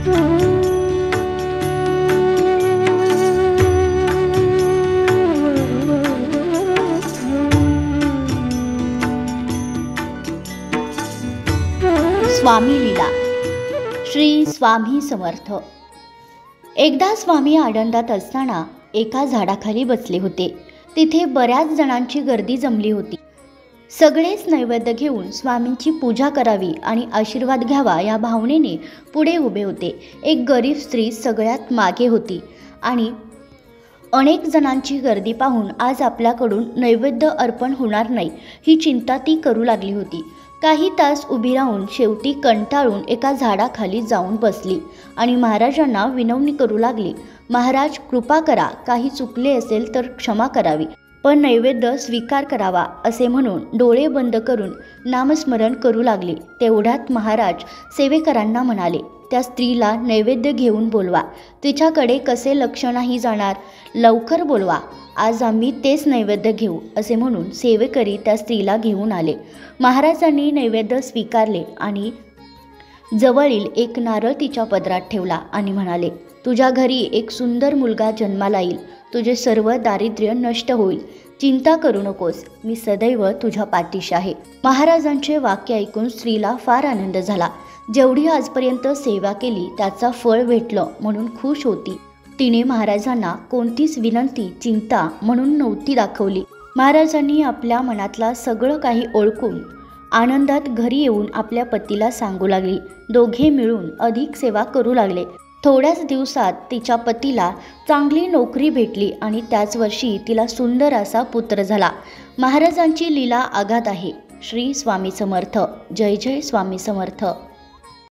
स्वामी लीला. श्री स्वामी समर्थ. एकदा स्वामी आनंदात असताना एका झाडाखाली बसले होते. तिथे बऱ्याच जणांची गर्दी जमली होती. सगळेच नैवेद्य घेऊन स्वामींची पूजा करावी आणि आशीर्वाद घ्यावा या भावनेने पुढे उभे होते. एक गरीब स्त्री सगळ्यात मागे होती आणि अनेक जणांची गर्दी पाहून आज आपल्याकडून नैवेद्य अर्पण होणार नाही ही चिंता ती करू लागली होती. काही तास उभी राहून शेवटी कंटाळून एका झाडाखाली जाऊन बसली आणि महाराजांना विनवणी करू लागली. महाराज, कृपा करा, काही चुकले असेल तर क्षमा करावी, पण नैवेद्य स्वीकार करावा असे म्हणून डोळे बंद करून नामस्मरण करू लागले. तेवढ्यात महाराज सेवेकरांना म्हणाले, त्या स्त्रीला नैवेद्य घेऊन बोलवा. तिच्याकडे कसे लक्ष नाही जाणार, लवकर बोलवा, आज आम्ही तेच नैवेद्य घेऊ असे म्हणून सेवेकरी त्या स्त्रीला घेऊन आले. महाराजांनी नैवेद्य स्वीकारले आणि जवळील एक नारळ तिच्या पदरात ठेवला आणि म्हणाले, तुझ्या घरी एक सुंदर मुलगा जन्माला येईल. तुझे सर्व दारिद्र्य नष्ट होईल. चिंता करू नकोस, मी सदैव तुझ्या पाठीशी आहे. महाराजांचे वाक्य ऐकून स्त्रीला फार आनंद झाला. जेवढी आजपर्यंत सेवा केली त्याचा फळ भेटलं म्हणून खुश होती. तिने महाराजांना कोणतीच विनंती चिंता म्हणून नव्हती दाखवली. महाराजांनी आपल्या मनातला सगळं काही ओळखून आनंदात घरी येऊन आपल्या पतीला सांगू लागली. दोघे मिळून अधिक सेवा करू लागले. थोड्याच दिवसात तिच्या पतीला चांगली नोकरी भेटली आणि त्याच वर्षी तिला सुंदर असा पुत्र झाला. महाराजांची लीला अगाध आहे. श्री स्वामी समर्थ. जय जय स्वामी समर्थ.